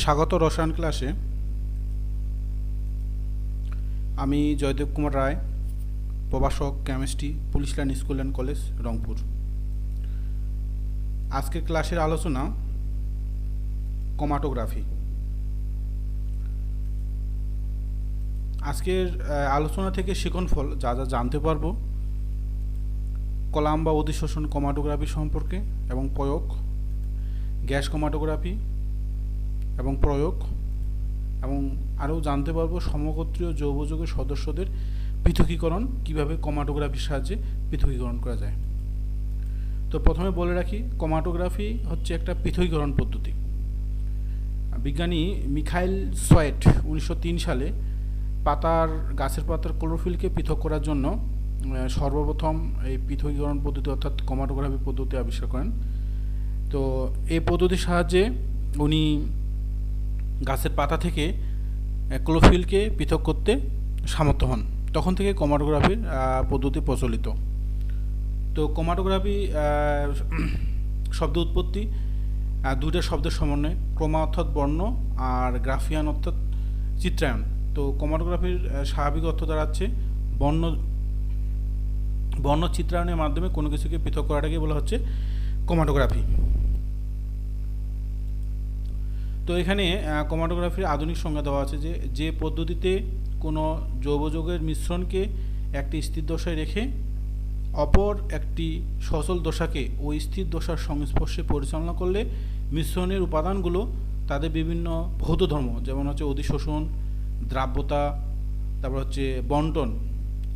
স্বাগত রসায়ন ক্লাসে। আমি জয়দেব কুমার রায়, প্রভাষক chemistry, police line school and college, Rangpur. আজকের ক্লাসের আলোচনা ক্রোমাটোগ্রাফি। আজকের আলোচনা থেকে শিক্ষণফল যা যা জানতে পারবো কলাম বা অধিশোষণ ক্রোমাটোগ্রাফি সম্পর্কে এবং প্রয়োগ, গ্যাস ক্রোমাটোগ্রাফি এবং প্রয়োগ, এবং আরও জানতে পারবো সমগোত্রীয় যৌগযুগের সদস্যদের পৃথকীকরণ কীভাবে ক্রোমাটোগ্রাফির সাহায্যে পৃথকীকরণ করা যায়। তো প্রথমে বলে রাখি, ক্রোমাটোগ্রাফি হচ্ছে একটা পৃথকীকরণ পদ্ধতি। বিজ্ঞানী মিখাইল সোয়েট 1903 সালে গাছের পাতার ক্লোরোফিলকে পৃথক করার জন্য সর্বপ্রথম এই পৃথকীকরণ পদ্ধতি অর্থাৎ ক্রোমাটোগ্রাফি পদ্ধতি আবিষ্কার করেন। তো এই পদ্ধতির সাহায্যে উনি গাছের পাতা থেকে ক্লোরোফিলকে পৃথক করতে সামর্থ্য হন। তখন থেকে ক্রোমাটোগ্রাফির পদ্ধতি প্রচলিত। তো ক্রোমাটোগ্রাফি শব্দ উৎপত্তি দুইটা শব্দের সমন্বয়ে, ক্রোমা অর্থাৎ বর্ণ আর গ্রাফিয়ান অর্থাৎ চিত্রায়ন। তো ক্রোমাটোগ্রাফির স্বাভাবিক অর্থ দাঁড়াচ্ছে বর্ণ চিত্রায়নের মাধ্যমে কোনো কিছুকে পৃথক করাটাকে বলা হচ্ছে ক্রোমাটোগ্রাফি। তো এখানে ক্রোমাটোগ্রাফির আধুনিক সংজ্ঞা দেওয়া আছে যে পদ্ধতিতে কোনো যৌগযৌগের মিশ্রণকে একটি স্থির দশায় রেখে অপর একটি সচল দশাকে ওই স্থির দশার সংস্পর্শে পরিচালনা করলে মিশ্রণের উপাদানগুলো তাদের বিভিন্ন ভৌত ধর্ম, যেমন হচ্ছে অধিশোষণ, দ্রাব্যতা, তারপর হচ্ছে বন্টন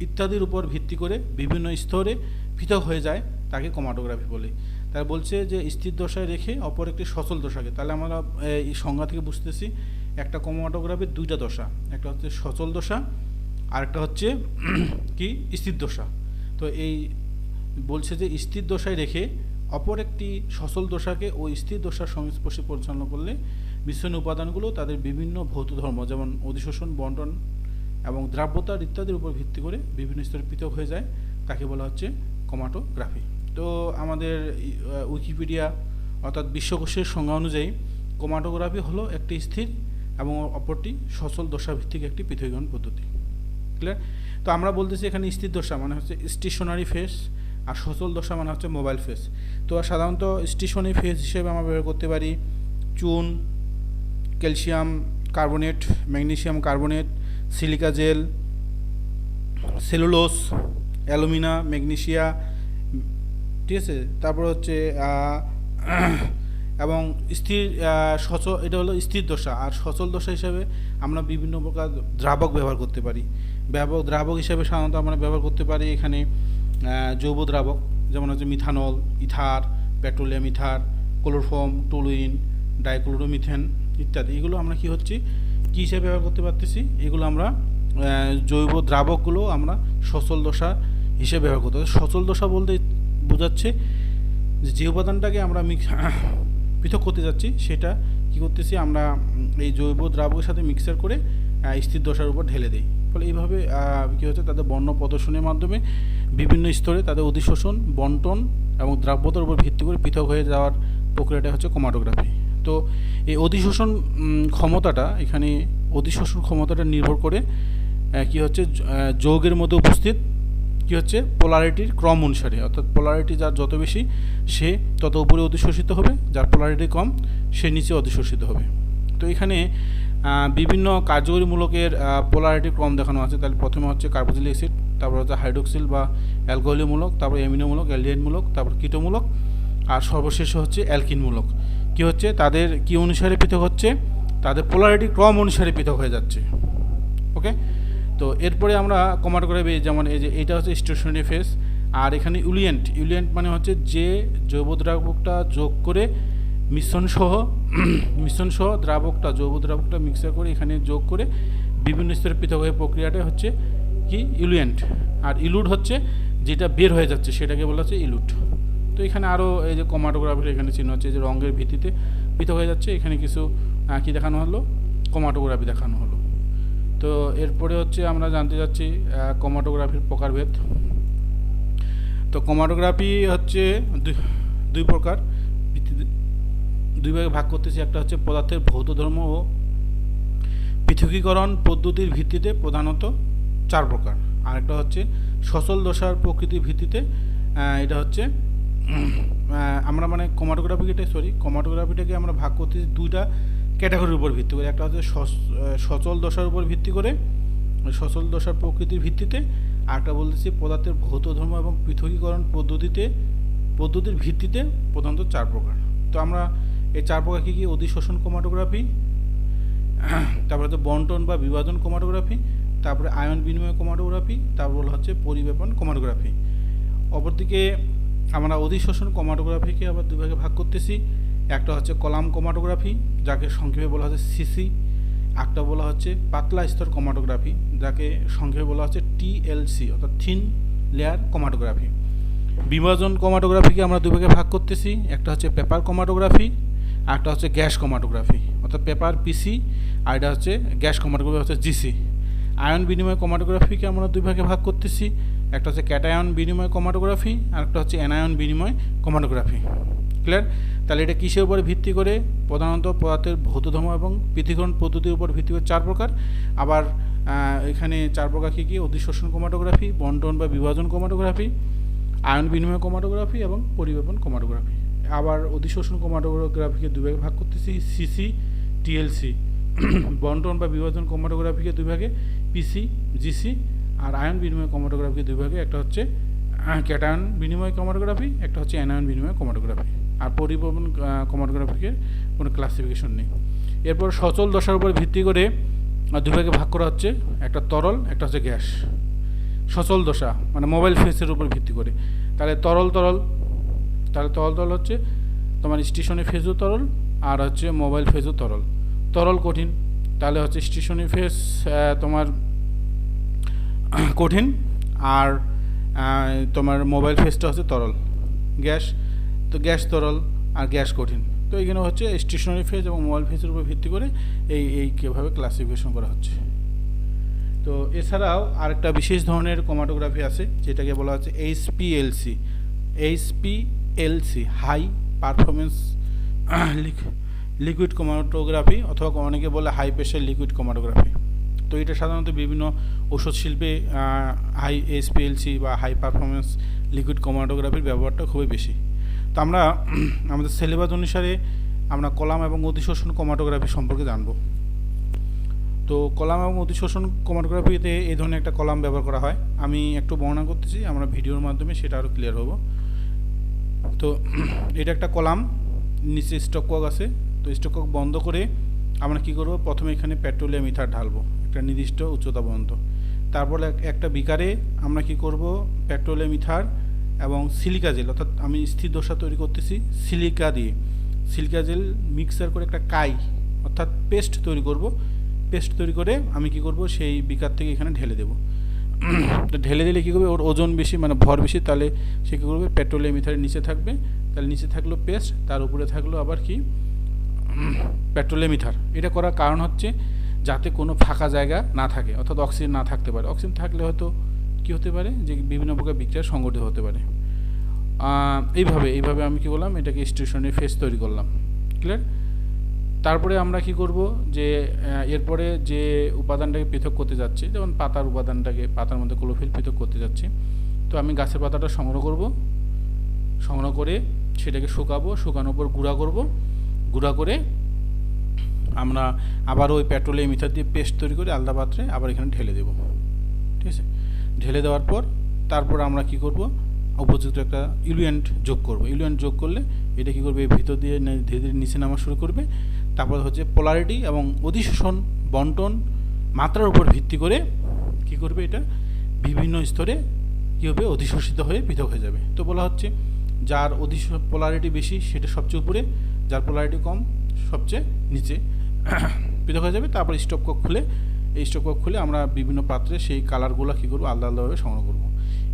ইত্যাদির উপর ভিত্তি করে বিভিন্ন স্তরে পৃথক হয়ে যায়, তাকে ক্রোমাটোগ্রাফি বলে। তারা বলছে যে স্থির দশায় রেখে অপর একটি সচল দশাকে, তাহলে আমরা এই সংজ্ঞা থেকে বুঝতেছি একটা ক্রোমাটোগ্রাফির দুইটা দশা, একটা হচ্ছে সচল দশা আর একটা হচ্ছে কি স্থির দশা। তো এই বলছে যে স্থির দশায় রেখে অপর একটি সচল দশাকে ওই স্থির দশার সংস্পর্শে পরিচালনা করলে মিশ্রণ উপাদানগুলো তাদের বিভিন্ন ভৌত ধর্ম, যেমন অধিশোষণ, বন্টন এবং দ্রাব্যতার ইত্যাদির উপর ভিত্তি করে বিভিন্ন স্তরে পৃথক হয়ে যায়, তাকে বলা হচ্ছে ক্রোমাটোগ্রাফি। তো আমাদের উইকিপিডিয়া অর্থাৎ বিশ্বকোষের সংজ্ঞা অনুযায়ী ক্রোমাটোগ্রাফি হলো একটি স্থির এবং অপরটি সচল দশাভিত্তিক একটি পৃথকীকরণ পদ্ধতি। ক্লিয়ার? তো আমরা বলতেছি এখানে স্থির দশা মানে হচ্ছে স্টেশনারি ফেস আর সচল দশা মানে হচ্ছে মোবাইল ফেস। তো সাধারণত স্টেশনারি ফেস হিসেবে আমরা ব্যবহার করতে পারি চুন, calcium carbonate, magnesium carbonate, silica gel, cellulose, alumina, magnesia, ঠিক আছে। তারপর হচ্ছে এবং স্থির সচল, এটা হলো স্থির দশা। আর সচল দশা হিসাবে আমরা বিভিন্ন প্রকার দ্রাবক ব্যবহার করতে পারি। দ্রাবক হিসাবে সাধারণত আমরা ব্যবহার করতে পারি এখানে জৈব দ্রাবক, যেমন হচ্ছে methanol, ether, petroleum ether, chloroform, toluene, dichloromethane ইত্যাদি। এগুলো আমরা কী হিসেবে ব্যবহার করতে পারতেছি, এগুলো আমরা জৈব দ্রাবকগুলো আমরা সচল দশা হিসেবে ব্যবহার করতে পারি। সচল দশা বলতে বোঝাচ্ছে যে উপাদানটাকে আমরা পৃথক করতে যাচ্ছি সেটা কী করতেছি, আমরা এই জৈব দ্রাবকের সাথে মিক্সার করে স্থির দশার উপর ঢেলে দিই। ফলে এইভাবে কী হচ্ছে, তাদের বর্ণ প্রদর্শনের মাধ্যমে বিভিন্ন স্তরে তাদের অধিশোষণ, বন্টন এবং দ্রাব্যতার উপর ভিত্তি করে পৃথক হয়ে যাওয়ার প্রক্রিয়াটা হচ্ছে ক্রোমাটোগ্রাফি। তো এই অধিশোষণ ক্ষমতাটা নির্ভর করে কী হচ্ছে, যৌগের মধ্যে উপস্থিত কী হচ্ছে পোলারিটির ক্রম অনুসারে, অর্থাৎ পোলারিটি যার যত বেশি সে তত উপরে অধিশোষিত হবে, যার পোলারিটি কম সে নিচে অধিশোষিত হবে। তো এখানে বিভিন্ন কার্যকরীমূলকের পোলারিটি ক্রম দেখানো আছে। তাহলে প্রথমে হচ্ছে কার্বক্সিলিক অ্যাসিড, তারপর হচ্ছে হাইড্রোক্সিল বা অ্যালকোহলিমূলক, তারপর অ্যামিনোমূলক, অ্যালডিহাইডমূলক, তারপর কিটোমূলক, আর সর্বশেষে হচ্ছে অ্যালকিনমূলক। কী হচ্ছে, তাদের কি অনুসারে পৃথক হচ্ছে, তাদের পোলারিটি ক্রম অনুসারে পৃথক হয়ে যাচ্ছে। ওকে, তো এরপরে আমরা ক্রোমাটোগ্রাফি, যেমন এই যে এটা হচ্ছে স্টেশনারি ফেস, আর এখানে ইউলিয়েন্ট মানে হচ্ছে যে জৈব দ্রাবকটা যোগ করে মিশ্রণসহ জৈব দ্রাবকটা মিক্সার করে এখানে যোগ করে বিভিন্ন স্তরে পৃথক হয়ে প্রক্রিয়াটা হচ্ছে কি ইউলিয়েন্ট। আর ইলুট হচ্ছে যেটা বের হয়ে যাচ্ছে সেটাকে বলা হচ্ছে ইলুট। তো এখানে আরও এই যে ক্রোমাটোগ্রাফির এখানে চিহ্ন হচ্ছে যে রঙের ভিত্তিতে পৃথক হয়ে যাচ্ছে, এখানে কিছু কী দেখানো হলো, ক্রোমাটোগ্রাফি দেখানো হলো। তো এরপরে হচ্ছে আমরা জানতে যাচ্ছি ক্রোমাটোগ্রাফির প্রকারভেদ। তো ক্রোমাটোগ্রাফি হচ্ছে দুই প্রকার, দুই ভাগে ভাগ করতেছি। একটা হচ্ছে পদার্থের ভৌত ধর্ম ও পৃথকীকরণ পদ্ধতির ভিত্তিতে প্রধানত 4 প্রকার। আরেকটা হচ্ছে সচল দশার প্রকৃতির ভিত্তিতে, এটা হচ্ছে আমরা মানে ক্রোমাটোগ্রাফিটাকে আমরা ভাগ করতেছি দুইটা ক্যাটাগরির উপর ভিত্তি করে। একটা হচ্ছে সচল দশার উপর ভিত্তি করে, সচল দশার প্রকৃতির ভিত্তিতে, আর একটা বলতেছি পদার্থের ভৌত ধর্ম এবং পৃথকীকরণ পদ্ধতির ভিত্তিতে প্রধানত 4 প্রকার। তো আমরা এই 4 প্রকার কী কী? অধিশোষণ ক্রোমাটোগ্রাফি, তারপরে হচ্ছে বন্টন বা বিভাজন ক্রোমাটোগ্রাফি, তারপরে আয়ন বিনিময় ক্রোমাটোগ্রাফি, তারপর হচ্ছে পরিবেপন ক্রোমাটোগ্রাফি। অপরদিকে আমরা অধিশোষণ ক্রোমাটোগ্রাফিকে আবার দুই ভাগে ভাগ করতেছি। একটা হচ্ছে কলাম ক্রোমাটোগ্রাফি, যাকে সংক্ষেপে বলা হচ্ছে সিসি। একটা বলা হচ্ছে পাতলা স্তর ক্রোমাটোগ্রাফি, যাকে সংক্ষেপে বলা হচ্ছে টিএলসি, অর্থাৎ থিন লেয়ার ক্রোমাটোগ্রাফি। বিভাজন ক্রোমাটোগ্রাফিকে আমরা দুই ভাগে ভাগ করতেছি। একটা হচ্ছে পেপার ক্রোমাটোগ্রাফি, আর একটা হচ্ছে গ্যাস ক্রোমাটোগ্রাফি, অর্থাৎ পেপার পিসি, আর এটা হচ্ছে গ্যাস ক্রোমাটোগ্রাফি হচ্ছে জিসি। আয়ন বিনিময় ক্রোমাটোগ্রাফিকে আমরা দুই ভাগে ভাগ করতেছি। একটা হচ্ছে ক্যাটায়ন বিনিময় ক্রোমাটোগ্রাফি, আর একটা হচ্ছে অ্যানায়ন বিনিময় ক্রোমাটোগ্রাফি। ক্লিয়ার? তাহলে এটা কিসের উপরে ভিত্তি করে? প্রধানত পদার্থের ভৌত ধর্ম এবং পৃথকীকরণ পদ্ধতির উপর ভিত্তি করে 4 প্রকার। আবার এখানে 4 প্রকার কী কী? অধিশোষণ ক্রোমাটোগ্রাফি, বন্টন বা বিভাজন ক্রোমাটোগ্রাফি, আয়ন বিনিময় ক্রোমাটোগ্রাফি এবং পরিবেপন ক্রোমাটোগ্রাফি। আবার অধিশোষণ ক্রোমাটোগ্রাফিকে দুই ভাগে ভাগ করতেছি, সিসি, টিএলসি। বন্টন বা বিভাজন ক্রোমাটোগ্রাফিকে দুই ভাগে, পিসি, জিসি। আর আয়ন বিনিময় ক্রোমাটোগ্রাফিকে দুই ভাগে, একটা হচ্ছে ক্যাটায়ন বিনিময় ক্রোমাটোগ্রাফি, একটা হচ্ছে অ্যানায়ন বিনিময় ক্রোমাটোগ্রাফি। আর পরিবহন ক্রোমাটোগ্রাফিকে কোনো ক্লাসিফিকেশন নেই। এরপর সচল দশার উপর ভিত্তি করে দুই ভাগে ভাগ করা হচ্ছে, একটা তরল, একটা হচ্ছে গ্যাস। সচল দশা মানে মোবাইল ফেসের উপর ভিত্তি করে। তাহলে তরল হচ্ছে তোমার স্টেশনারি ফেজও তরল, আর হচ্ছে মোবাইল ফেজও তরল। তরল কঠিন, তাহলে হচ্ছে স্টেশনারি ফেজ তোমার কঠিন, আর তোমার মোবাইল ফেজটা হচ্ছে তরল। গ্যাস, তো গ্যাস তরল আর গ্যাস কঠিন। তো এইখানে হচ্ছে স্টেশনারি ফেজ এবং মোবাইল ফেজের উপর ভিত্তি করে এই কীভাবে ক্লাসিফিকেশন করা হচ্ছে। তো এছাড়াও আরেকটা বিশেষ ধরনের ক্রোমাটোগ্রাফি আছে, যেটাকে বলা হচ্ছে HPLC, high performance liquid chromatography, অথবা অনেকে বলে হাই প্রেশার লিকুইড ক্রোমাটোগ্রাফি। তো এটা সাধারণত বিভিন্ন ওষুধ শিল্পে হাই এইচপিএলসি বা হাই পারফরমেন্স লিকুইড ক্রোমাটোগ্রাফির ব্যবহারটা খুবই বেশি। তো আমরা আমাদের সিলেবাস অনুসারে আমরা কলাম এবং অধিশোষণ ক্রোমাটোগ্রাফি সম্পর্কে জানব। তো কলাম এবং অধিশোষণ ক্রোমাটোগ্রাফিতে এই ধরনের একটা কলাম ব্যবহার করা হয়। আমি একটু বর্ণনা করতেছি, আমরা ভিডিওর মাধ্যমে সেটা আরও ক্লিয়ার হব। তো এটা একটা কলাম, নিচে স্টপকক আছে। তো স্টপকক বন্ধ করে আমরা কি করব? প্রথমে এখানে পেট্রোলিয়াম ইথার ঢালবো একটা নির্দিষ্ট উচ্চতা পর্যন্ত। তারপর একটা বিকারে আমরা কি করব? পেট্রোলিয়াম ইথার এবং সিলিকা জেল, অর্থাৎ আমি স্থির দশা তৈরি করতেছি সিলিকা জেল মিক্সার করে একটা কাই অর্থাৎ পেস্ট তৈরি করব। পেস্ট তৈরি করে আমি কি করব? সেই বিকার থেকে এখানে ঢেলে দেব। তো ঢেলে দিলে কী করবে? ওর ওজন বেশি, মানে ভর বেশি, তাহলে সে কী করবে? পেট্রোলিয়াম ইথারের নিচে থাকবে। তাহলে নিচে থাকলো পেস্ট, তার উপরে থাকলো আবার কি? Petroleum ether. এটা করার কারণ হচ্ছে যাতে কোনো ফাঁকা জায়গা না থাকে, অর্থাৎ অক্সিজেন না থাকতে পারে। অক্সিজেন থাকলে হয়তো কী হতে পারে? যে বিভিন্ন প্রকার বিক্রিয়া সংঘটিত হতে পারে। এইভাবে আমি কি করলাম? এটাকে স্টেশনারি ফেজ তৈরি করলাম। ক্লিয়ার? তারপরে আমরা কি করব? যে এরপরে যে উপাদানটাকে পৃথক করতে যাচ্ছি, যেমন পাতার মধ্যে ক্লোরোফিল পৃথক করতে যাচ্ছি। তো আমি গাছের পাতাটা সংগ্রহ করে সেটাকে শুকানোর পর গুঁড়া করে আমরা আবার ওই পেট্রোলিয়াম ইথার দিয়ে পেস্ট তৈরি করে আলাদা পাত্রে আবার এখানে ঢেলে দেব। ঠিক আছে? ঢেলে দেওয়ার পর তারপর আমরা কি করব? উপযুক্ত একটা ইলুয়েন্ট যোগ করব। ইলুয়েন্ট যোগ করলে এটা কী করবে? ভিতর দিয়ে ধীরে ধীরে নিচে নামা শুরু করবে। তারপর হচ্ছে পোলারিটি এবং অধিশোষণ বন্টন মাত্রার উপর ভিত্তি করে কি করবে? এটা বিভিন্ন স্তরে কী হবে? অধিশোষিত হয়ে পৃথক হয়ে যাবে। তো বলা হচ্ছে যার পোলারিটি বেশি সেটা সবচেয়ে উপরে, যার পোলারিটি কম সবচেয়ে নিচে পৃথক হয়ে যাবে। তারপর স্টপকক খুলে আমরা বিভিন্ন পাত্রে সেই কালারগুলো কী করবো? আলাদা আলাদাভাবে সংগ্রহ করব।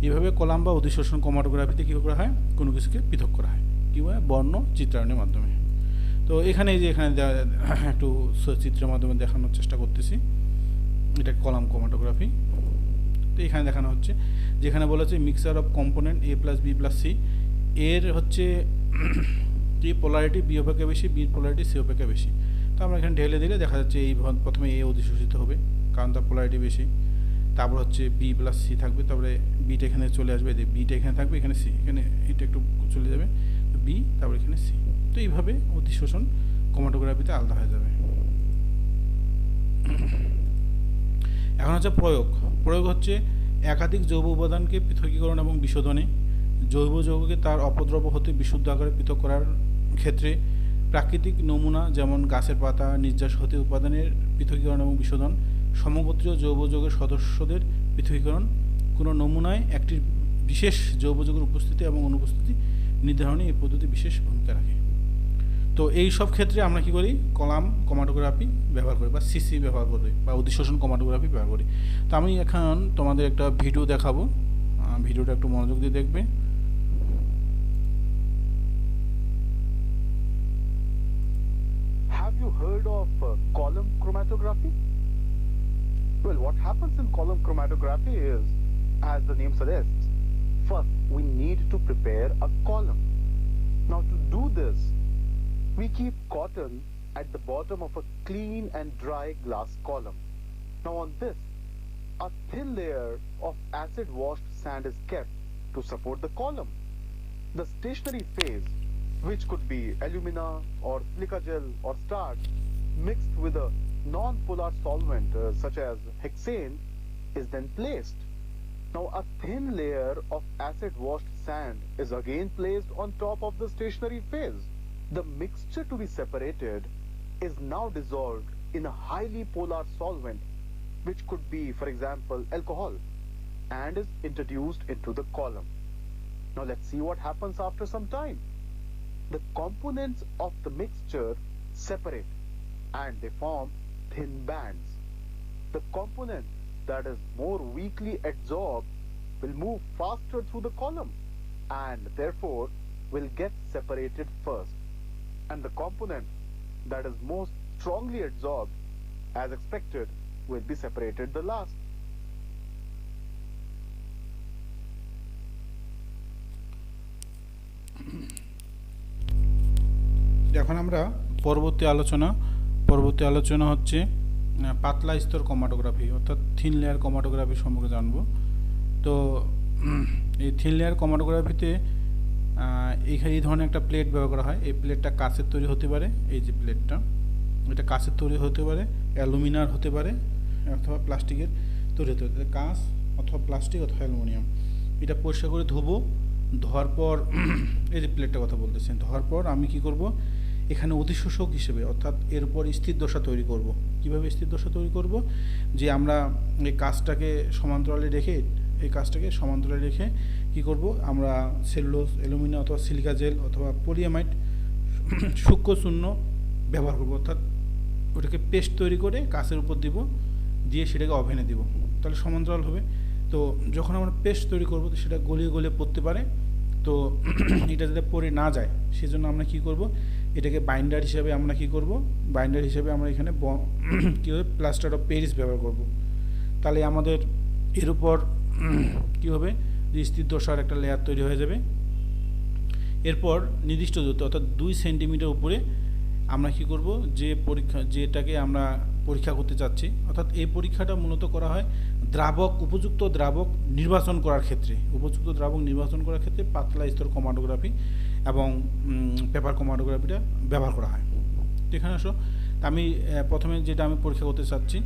এইভাবে কলাম বা অধিশোষণ ক্রোমাটোগ্রাফিতে কী করা হয়? কোনো কিছুকে পৃথক করা হয় কীভাবে? বর্ণ চিত্রায়নের মাধ্যমে। তো এখানে একটু চিত্রের মাধ্যমে দেখানোর চেষ্টা করতেছি। এটা কলাম ক্রোমাটোগ্রাফি। তো এখানে দেখানো হচ্ছে, যেখানে বলা হচ্ছে মিক্সার অফ কম্পোনেন্ট A+B+C, এর হচ্ছে এ পোলারিটি বি অপেক্ষা বেশি, বির পোলারিটি সি অপেক্ষা বেশি। তো আমরা এখানে ঢেলে দিলে দেখা যাচ্ছে এই প্রথমে এ অধিশোষিত হবে কারণ তার পোলারিটি বেশি, তারপর হচ্ছে বি প্লাস সি থাকবে, তারপরে বিটা এখানে চলে আসবে, বিটা এখানে থাকবে, এখানে সি, এখানে এটা একটু চলে যাবে বি, তারপর এখানে সি। তো এইভাবে অধিশোষণ ক্রোমাটোগ্রাফিতে আলাদা হয়ে যাবে। এখন হচ্ছে প্রয়োগ। প্রয়োগ হচ্ছে একাধিক জৈব উপাদানকে পৃথকীকরণ এবং বিশোধনে, জৈব যৌগকে তার অপদ্রব্য হতে বিশুদ্ধ আকারে পৃথক করার ক্ষেত্রে প্রাকৃতিক নমুনা যেমন গাছের পাতা নির্যাস হতে উপাদানের পৃথকীকরণ এবং বিশোধন, সমগোত্রীয় জৈব যৌগের সদস্যদের পৃথকীকরণ, কোনো নমুনায় একটি বিশেষ জৈব যৌগের উপস্থিতি এবং অনুপস্থিতি নির্ধারণে এই পদ্ধতি বিশেষ ভূমিকা রাখে। তো এই সব ক্ষেত্রে আমরা কি করি, কলাম ক্রোমাটোগ্রাফি ব্যবহার করি বা সিসি ব্যবহার করি বা অধিশোষণ ক্রোমাটোগ্রাফি ব্যবহার করি। তো আমি এখন তোমাদের একটা ভিডিও দেখাবো, ভিডিওটা একটু মনোযোগ দিয়ে দেখবে। Have you heard of column chromatography? Well, what happens in column chromatography is, as the name suggests, first we need to prepare a column. Now to do this, we keep cotton at the bottom of a clean and dry glass column. Now on this, a thin layer of acid washed sand is kept to support the column. The stationary phase, which could be alumina or silica gel or starch mixed with a non-polar solvent such as hexane, is then placed. Now a thin layer of acid washed sand is again placed on top of the stationary phase. The mixture to be separated is now dissolved in a highly polar solvent, which could be, for example, alcohol, and is introduced into the column. Now let's see what happens after some time. The components of the mixture separate and they form thin bands. The component that is more weakly adsorbed will move faster through the column and therefore will get separated first. And the component that is most strongly adsorbed, as expected, will be separated the last. এখন আমরা পরবর্তী আলোচনা হচ্ছে পাতলা স্তর chromatography অর্থাৎ thin layer chromatography সম্পর্কে জানবো। তো এই থিন লেয়ার ক্রোমাটোগ্রাফিতে এই ধরনের একটা প্লেট ব্যবহার করা হয়। এই প্লেটটা কাঁচের তৈরি হতে পারে, এই যে প্লেটটা, এটা কাঁচের তৈরি হতে পারে, অ্যালুমিনিয়াম হতে পারে অথবা প্লাস্টিকের তৈরি হতে পারে, কাঁচ অথবা প্লাস্টিক অথবা অ্যালুমিনিয়াম। এটা পরিষ্কার করে ধোবো, ধোয়ার পর এই যে প্লেটটার কথা বলতেছেন, ধোয়ার পর আমি কি করব, এখানে অধিশোষক হিসেবে অর্থাৎ এর উপর স্থির দশা তৈরি করব। কিভাবে স্থির দশা তৈরি করব, যে আমরা এই কাজটাকে সমান্তরালে রেখে কি করব, আমরা সেলুলোজ, অ্যালুমিনিয়াম অথবা সিলিকা জেল অথবা পলিয়ামাইড সূক্ষ্ম চূর্ণ ব্যবহার করব, অর্থাৎ ওটাকে পেস্ট তৈরি করে কাঁচের উপর দিব, দিয়ে সেটাকে ওভেনে দিব, তাহলে সমান্তরাল হবে। তো যখন আমরা পেস্ট তৈরি করব তো সেটা গলিয়ে পড়তে পারে, তো এটা যাতে পড়ে না যায় সেজন্য আমরা কি করব, এটাকে বাইন্ডার হিসেবে আমরা এখানে কী হবে, প্লাস্টার অফ প্যারিস ব্যবহার করব। তাহলে আমাদের এর উপর কী হবে, যে স্থির দশার একটা লেয়ার তৈরি হয়ে যাবে। এরপর নির্দিষ্ট দূরত্ব অর্থাৎ 2 সেন্টিমিটার উপরে আমরা কি করব, যেটাকে আমরা পরীক্ষা করতে চাচ্ছি, অর্থাৎ এই পরীক্ষাটা মূলত করা হয় উপযুক্ত দ্রাবক নির্বাচন করার ক্ষেত্রে পাতলা স্তর ক্রোমাটোগ্রাফি এবং পেপার ক্রোমাটোগ্রাফিটা ব্যবহার করা হয়। তো এখানে আসো, আমি প্রথমে যেটা আমি পরীক্ষা করতে চাচ্ছি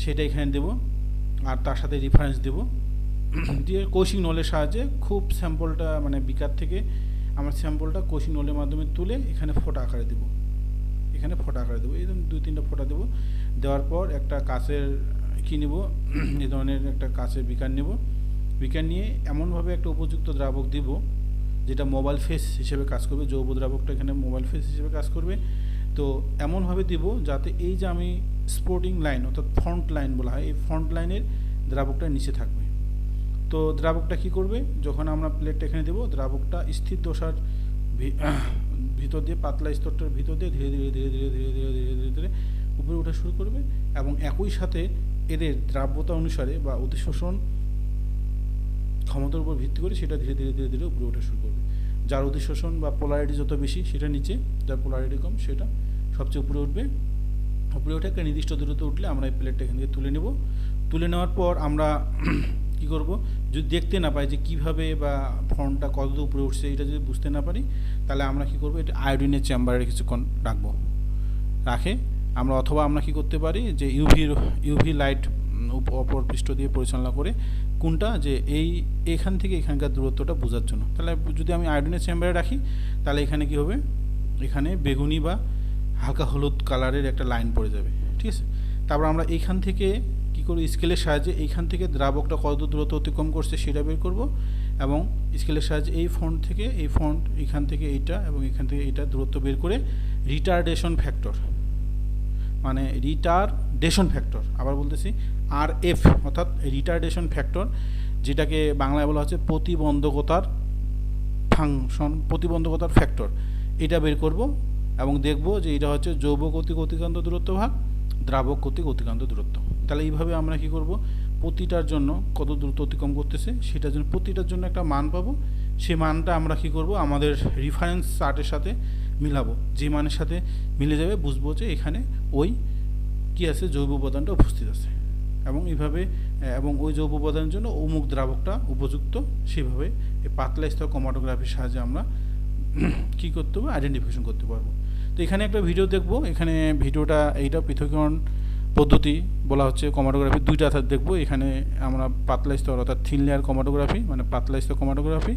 সেটা এখানে দেব, আর তার সাথে রেফারেন্স দেব, দিয়ে কৌশিক নলের সাহায্যে খুব স্যাম্পলটা মানে বিকার থেকে আমার স্যাম্পলটা কৌশিক নলের মাধ্যমে তুলে এখানে ফোঁটা আকারে দেবো, এই 2-3টা ফোঁটা দেবো। দেওয়ার পর একটা কাঁচের নেব, এই ধরনের একটা কাঁচের বিকার নেব, বিকার নিয়ে এমনভাবে একটা উপযুক্ত দ্রাবক দিব যেটা মোবাইল ফেস হিসেবে কাজ করবে, জৈব দ্রাবকটা এখানে মোবাইল ফেস হিসেবে কাজ করবে। তো এমনভাবে দিব যাতে এই যে আমি স্পোর্টিং লাইন অর্থাৎ ফ্রন্ট লাইন বলা হয়, এই ফ্রন্ট লাইনের দ্রাবকটা নিচে থাকবে। তো দ্রাবকটা কি করবে, যখন আমরা প্লেটটা এখানে দেবো, দ্রাবকটা স্থির দশার ভিতর দিয়ে, পাতলা স্তরটার ভিতর দিয়ে ধীরে ধীরে উপরে ওঠা শুরু করবে, এবং একই সাথে এদের দ্রাব্যতা অনুসারে বা অধিশোষণ ক্ষমতার উপর ভিত্তি করে সেটা ধীরে ধীরে উপরে ওঠা শুরু করবে। যার অধিশোষণ বা পোলারিটি যত বেশি সেটা নিচে, যার পোলারিটি কম সেটা সবচেয়ে উপরে উঠবে। উপরে উঠে একটা নির্দিষ্ট দূরত্ব উঠলে আমরা এই প্লেটটা এখান থেকে তুলে নেব। তুলে নেওয়ার পর আমরা কি করব, যদি দেখতে না পাই যে কিভাবে বা ফর্মটা কত উপরে উঠছে এটা যদি বুঝতে না পারি, তাহলে আমরা কি করব, এটা আয়োডিনের চেম্বারে কিছুক্ষণ রাখবো। রাখে আমরা অথবা আমরা কি করতে পারি যে ইউভি লাইট অপর পৃষ্ঠ দিয়ে পরিচালনা করে কোনটা যে এখান থেকে এখানকার দূরত্বটা বোঝার জন্য। তাহলে যদি আমি আয়োডিনের চেম্বারে রাখি তাহলে এখানে কি হবে, এখানে বেগুনি বা হালকা হলুদ কালারের একটা লাইন পড়ে যাবে, ঠিক আছে। তারপর আমরা এইখান থেকে কি করব, স্কেলের সাহায্যে এইখান থেকে দ্রাবকটা কত দূরত্ব অতিক্রম করছে সেটা বের করব, এবং স্কেলের সাহায্যে এই ফন্ট থেকে এই ফন্ট, এখান থেকে এইটা এবং এখান থেকে এইটা দূরত্ব বের করে রিটারডেশন ফ্যাক্টর, মানে রিটারডেশন ফ্যাক্টর, আবার বলতেছি RF অর্থাৎ রিটারডেশন ফ্যাক্টর, যেটাকে বাংলায় বলা হচ্ছে প্রতিবন্ধকতার ফাংশন, প্রতিবন্ধকতার ফ্যাক্টর, এটা বের করব এবং দেখব যে এটা হচ্ছে জৈব কর্তৃক অতিক্রান্ত দূরত্ব ভাগ দ্রাবক কর্তৃক অতিক্রান্ত দূরত্ব। তাহলে এইভাবে আমরা কি করব, প্রতিটার জন্য কত দূরত্ব অতিক্রম করতেছে সেটার জন্য প্রতিটার জন্য একটা মান পাবো। সেই মানটা আমরা কি করব, আমাদের রেফারেন্স চার্টের সাথে মিলাবো, যে মানের সাথে মিলে যাবে বুঝবো যে এখানে ওই কি আছে, জৈব উপাদানটা উপস্থিত আছে, এবং এইভাবে এবং ওই জৈব উপাদানের জন্য অমুক দ্রাবকটা উপযুক্ত, সেভাবে এই পাতলা স্তর ক্রোমাটোগ্রাফির সাহায্যে আমরা কি করতে হবে, আইডেন্টিফিকেশন করতে পারবো। তো এখানে একটা ভিডিও দেখবো, এখানে ভিডিওটা এইটা পৃথকীকরণ পদ্ধতি বলা হচ্ছে, ক্রোমাটোগ্রাফি দুইটা দেখবো। এখানে আমরা পাতলা স্তর অর্থাৎ থিন লেয়ার ক্রোমাটোগ্রাফি মানে পাতলা স্তর ক্রোমাটোগ্রাফি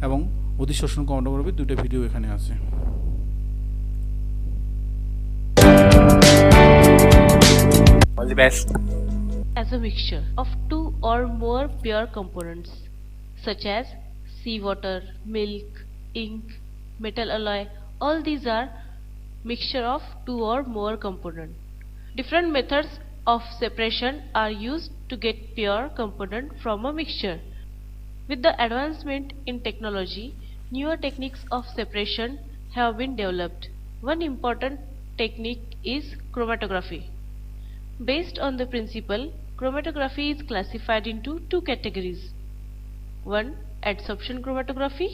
এবং অধিশোষণ ক্রোমাটোগ্রাফি দুইটা ভিডিও এখানে আছে। All the best. As a mixture of two or more pure components such as seawater, milk, ink, metal alloy, all these are mixture of two or more components. Different methods of separation are used to get pure component from a mixture. With the advancement in technology, newer techniques of separation have been developed. One important technique is chromatography. Based on the principle, chromatography is classified into two categories. One, adsorption chromatography,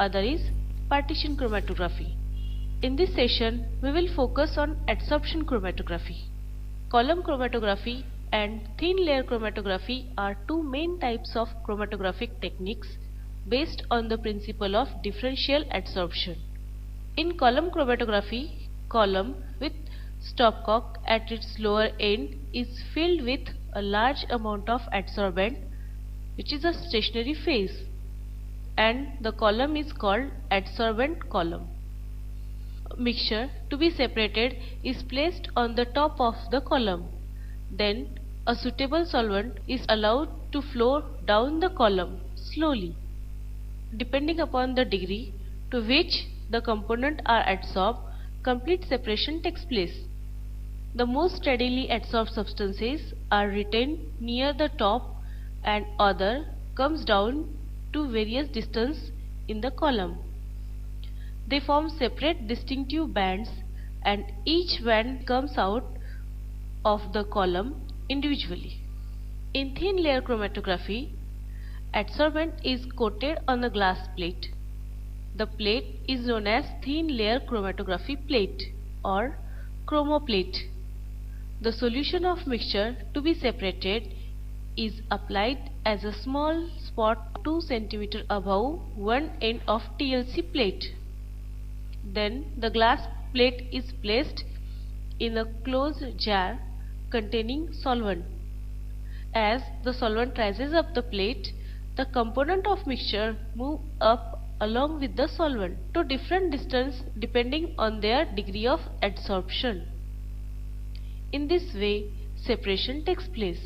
other is partition chromatography. In this session, we will focus on adsorption chromatography. Column chromatography and thin layer chromatography are two main types of chromatographic techniques based on the principle of differential adsorption. In column chromatography, column with stopcock at its lower end is filled with a large amount of adsorbent, which is a stationary phase, and the column is called adsorbent column. Mixture to be separated is placed on the top of the column. Then a suitable solvent is allowed to flow down the column slowly. Depending upon the degree to which the components are adsorbed, complete separation takes place. The most readily adsorbed substances are retained near the top and other comes down to various distance in the column. They form separate distinctive bands and each band comes out of the column individually. In thin layer chromatography, adsorbent is coated on a glass plate. The plate is known as thin layer chromatography plate or chromoplate. The solution of mixture to be separated is applied as a small spot 2 cm above one end of TLC plate. Then the glass plate is placed in a closed jar containing solvent. As the solvent rises up the plate, the component of mixture move up along with the solvent to different distance depending on their degree of adsorption. In this way, separation takes place.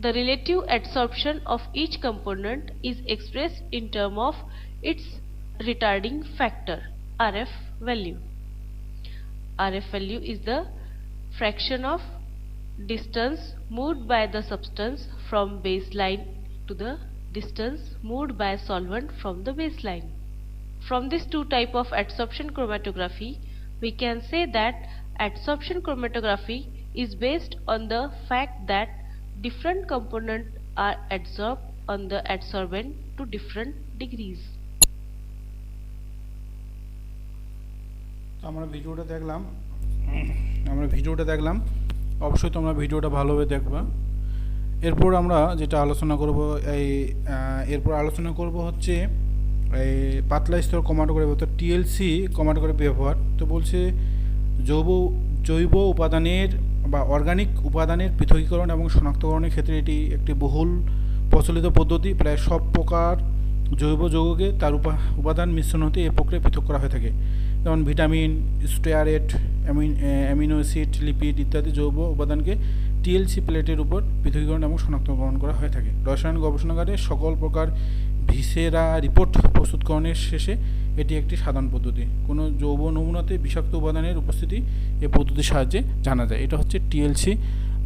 The relative adsorption of each component is expressed in terms of its retarding factor, RF value. RF value is the fraction of distance moved by the substance from baseline to the distance moved by solvent from the baseline. From these two types of adsorption chromatography, we can say that adsorption chromatography is based on the fact that different components are adsorbed on the adsorbent to different degrees. আমরা ভিডিওটা দেখলাম, অবশ্যই তোমরা ভিডিওটা ভালোভাবে দেখবা। এরপর আমরা যেটা আলোচনা করব হচ্ছে এই পাতলা স্তর ক্রোমাটোগ্রাফি অর্থাৎ টিএলসি ক্রোমাটোগ্রাফি ব্যবহার। তো বলছে জৈব উপাদানের বা অর্গানিক উপাদানের পৃথকীকরণ এবং শনাক্তকরণের ক্ষেত্রে এটি একটি বহুল প্রচলিত পদ্ধতি। প্রায় সব প্রকার জৈব যৌগকে তার উপাদান মিশ্রণ হতে এই প্রক্রিয়া পৃথক করা হয়ে থাকে। যেমন ভিটামিন, স্টেয়ারেট, অ্যামিনো অ্যাসিড, লিপিড ইত্যাদি জৈব উপাদানকে টিএলসি প্লেটের উপর পৃথকীকরণ এবং শনাক্তকরণ করা হয়ে থাকে। রসায়ন গবেষণাগারে সকল প্রকার ভিসেরা রিপোর্ট প্রস্তুতকরণের শেষে এটি একটি সাধারণ পদ্ধতি। কোনো জৈব নমুনাতে বিষাক্ত উপাদানের উপস্থিতি এই পদ্ধতির সাহায্যে জানা যায়। এটা হচ্ছে টিএলসি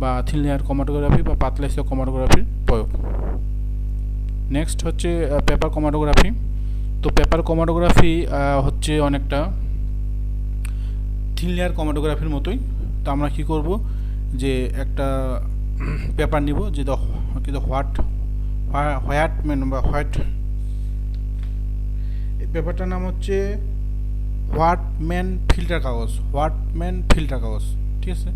বা থিন লেয়ার ক্রোমাটোগ্রাফি বা পাতলা স্তর ক্রোমাটোগ্রাফির প্রয়োগ। নেক্সট হচ্ছে পেপার ক্রোমাটোগ্রাফি। তো পেপার ক্রোমাটোগ্রাফি হচ্ছে অনেকটা থিন লেয়ার ক্রোমাটোগ্রাফির মতোই। তো আমরা কি করব, যে একটা পেপার নিব, যে হোয়াইট এই পেপারটার নাম হচ্ছে হোয়াটম্যান ফিল্টার কাগজ। ঠিক আছে,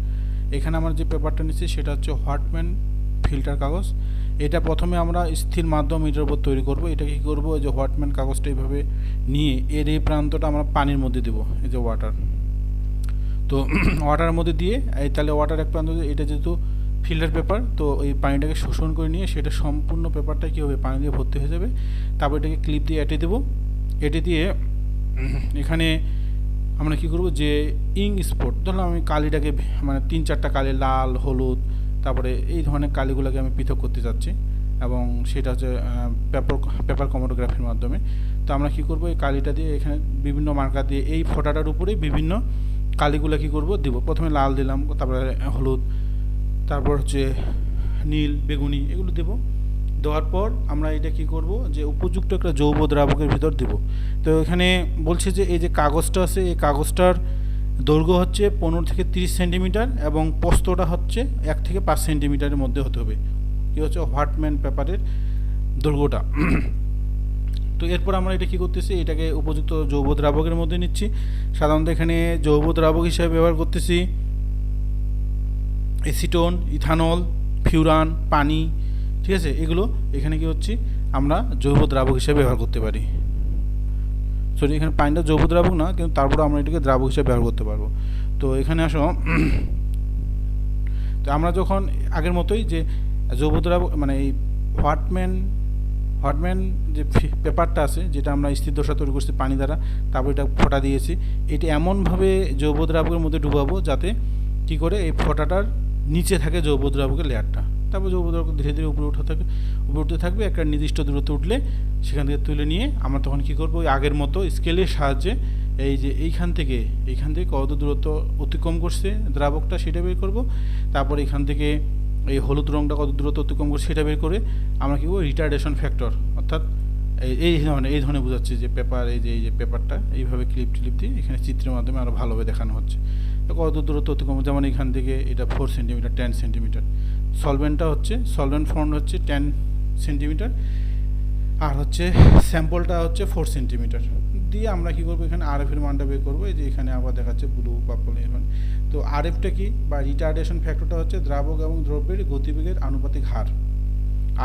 এখানে আমরা যে পেপারটা নিচ্ছি সেটা হচ্ছে হোয়াটম্যান ফিল্টার কাগজ। এটা প্রথমে আমরা স্থির মাধ্যম এটার উপর তৈরি করব। এটা কি করব, যে হোয়াটম্যান কাগজটা এইভাবে নিয়ে এর এই প্রান্তটা আমরা পানির মধ্যে দেব, এই যে ওয়াটার। তো ওয়াটারের মধ্যে দিয়ে তাহলে ওয়াটার এক প্রান্ত, এটা যেহেতু ফিল্টার পেপার, তো এই পানিটাকে শোষণ করে নিয়ে সেটা সম্পূর্ণ পেপারটা কী হবে, পানি দিয়ে ভর্তি হয়ে যাবে। তারপর এটাকে ক্লিপ দিয়ে এঁটে দেবো। এঁটে দিয়ে এখানে আমরা কি করব, যে ইঙ্ক স্পট, ধরলাম আমি কালিটাকে মানে 3-4টা কালি, লাল, হলুদ, তারপরে এই ধরনের কালিগুলোকে আমি পৃথক করতে চাচ্ছি, এবং সেটা হচ্ছে পেপার ক্রোমাটোগ্রাফির মাধ্যমে। তো আমরা কি করব, এই কালিটা দিয়ে এখানে বিভিন্ন মার্কার দিয়ে এই ফোঁটাটার উপরে বিভিন্ন কালিগুলো কি করব, দিব। প্রথমে লাল দিলাম, তারপরে হলুদ, তারপর হচ্ছে নীল, বেগুনি, এগুলো দেব। দেওয়ার পর আমরা এটা কি করব, যে উপযুক্ত একটা জৈব দ্রাবকের ভিতর দেব। তো এখানে বলছে যে এই যে কাগজটা আছে, এই কাগজটার দৈর্ঘ্য হচ্ছে 15 থেকে 30 সেন্টিমিটার এবং প্রস্থটা হচ্ছে 1 থেকে 5 সেন্টিমিটারের মধ্যে হতে হবে। কি হচ্ছে হোয়াটম্যান পেপারের দৈর্ঘ্যটা। তো এরপর আমরা এটা কি করতেছি, এটাকে উপযুক্ত জৈব দ্রাবকের মধ্যে নিচ্ছি। সাধারণত এখানে জৈব দ্রাবক হিসেবে ব্যবহার করতেছি এসিটোন, ইথানল, ফিউরান, পানি। ঠিক আছে, এগুলো এখানে কি হচ্ছে আমরা জৈব দ্রাবক হিসেবে ব্যবহার করতে পারি। সরি, এখানে পানিটা জৈব দ্রাবক না, কিন্তু তারপরে আমরা এটাকে দ্রাবক হিসেবে ব্যবহার করতে পারবো। তো এখানে আসো, তো আমরা যখন আগের মতোই যে জৈব দ্রাবক মানে এই হোয়াটম্যান যে পেপারটা আছে, যেটা আমরা স্থির দশা তৈরি করছি পানি দ্বারা, তারপর এটা ফোঁটা দিয়েছি, এটি এমনভাবে জৈব দ্রাবকের মধ্যে ডুবাবো যাতে কী করে এই ফোঁটাটার নিচে থাকে জৈব দ্রাবকের লেয়ারটা। তারপর জৈব দ্রাবক ধীরে ধীরে উপরে উঠতে থাকবে। একটা নির্দিষ্ট দূরত্ব উঠলে সেখান থেকে তুলে নিয়ে আমরা তখন কী করবো, ওই আগের মতো স্কেলের সাহায্যে এই যে এইখান থেকে কত দূরত্ব অতিক্রম করছে দ্রাবকটা সেটা বের করব। তারপর এখান থেকে এই হলুদ রঙটা কত দূরত্ব অতিক্রম করছে সেটা বের করে আমরা কী করবো, রিটার্ডেশন ফ্যাক্টর, অর্থাৎ এই ধরনের বোঝাচ্ছি যে পেপার, এই যে পেপারটা এইভাবে ক্লিপ দিয়ে এখানে চিত্রের মাধ্যমে আরও ভালোভাবে দেখানো হচ্ছে কত দূরত্ব অতিক্রম। যেমন এখান থেকে এটা 4 সেন্টিমিটার, 10 সেন্টিমিটার। সলভেন্ট ফন্ড হচ্ছে 10 সেন্টিমিটার, আর হচ্ছে স্যাম্পলটা হচ্ছে 4 সেন্টিমিটার দিয়ে আমরা কী করবো, এখানে আরএফের মানটা বের করবো। এই যে এখানে আবার দেখাচ্ছে ব্লু, পার্পল, এর তো আরএফটা কি, বা রিটার্ডেশন ফ্যাক্টরটা হচ্ছে দ্রাবক এবং দ্রব্যের গতিবেগের আনুপাতিক হার।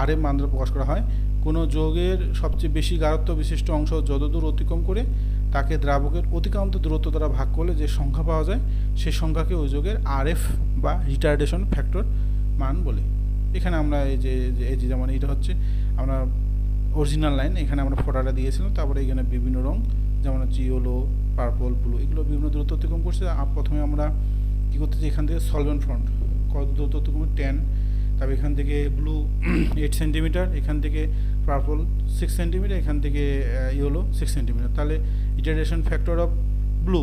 আরএফ মান দ্বারা প্রকাশ করা হয় কোনো যৌগের সবচেয়ে বেশি গাঢ়ত্ব বিশিষ্ট অংশ যতদূর অতিক্রম করে তাকে দ্রাবকের অতিক্রান্ত দূরত্ব দ্বারা ভাগ করলে যে সংখ্যা পাওয়া যায় সেই সংখ্যাকে ওই যৌগের আরএফ বা রিটার্ডেশন ফ্যাক্টর মান বলে। এখানে আমরা এই যে যেমন এটা হচ্ছে আমরা অরিজিনাল লাইন, এখানে আমরা ফোঁটাটা দিয়েছিলাম, তারপরে এখানে বিভিন্ন রং যেমন হচ্ছে ইয়েলো, পার্পল, ব্লু, এগুলো বিভিন্ন দূরত্ব অতিক্রম করছে। প্রথমে আমরা কী করতেছি, এখান থেকে সলভেন্ট ফ্রন্ট কত দূরত্ব অতিক্রম 10, তারপর এখান থেকে ব্লু 8 সেন্টিমিটার, এখান থেকে পার্পল 6 সেন্টিমিটার, এখান থেকে ইয়েলো 6 সেন্টিমিটার। তাহলে রিটার্ডেশন ফ্যাক্টর অফ ব্লু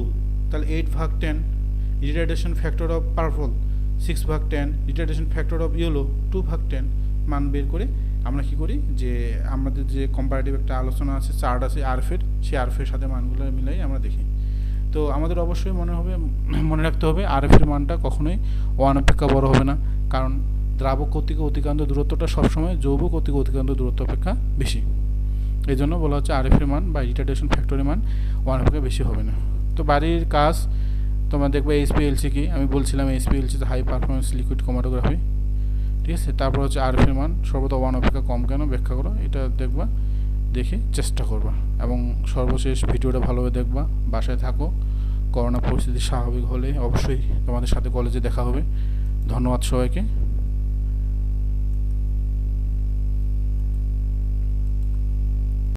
তাহলে 8/10, retardation factor of purple 6/10, retardation factor of yellow 2/10 মান বের করে আমরা কি করি, যে আমাদের যে কম্পারেটিভ একটা আলোচনা আছে, চার্ট আছে আরএফের, সেই আরএফের সাথে মানগুলো মিলাই আমরা দেখি। তো আমাদের অবশ্যই মনে রাখতে হবে আরএফের মানটা কখনোই 1 অপেক্ষা বড় হবে না, কারণ দ্রাবক কর্তৃক অতিক্রান্ত দূরত্বটা সবসময় যৌগ কর্তৃক অতিক্রান্ত দূরত্ব অপেক্ষা বেশি। এই জন্য বলা হচ্ছে আরএফের মান বা রিটার্ডেশন ফ্যাক্টরের মান 1 অপেক্ষা বেশি হবে না। তো বাড়ির কাজ তোমরা দেখবে এসপিএলসি কি, আমি বলছিলাম এসপিএলসি হাই পারফরমেন্স লিকুইড ক্রোমাটোগ্রাফি, ঠিক আছে। তারপর হচ্ছে আরএফের মান সর্বদা 1 অপেক্ষা কম কেন ব্যাখ্যা করো, এটা দেখবা, দেখে চেষ্টা করবা। এবং সর্বশেষ ভিডিওটা ভালোভাবে দেখবা, বাসায় থাকো, করোনা পরিস্থিতি স্বাভাবিক হলে অবশ্যই তোমাদের সাথে কলেজে দেখা হবে। ধন্যবাদ সবাইকে।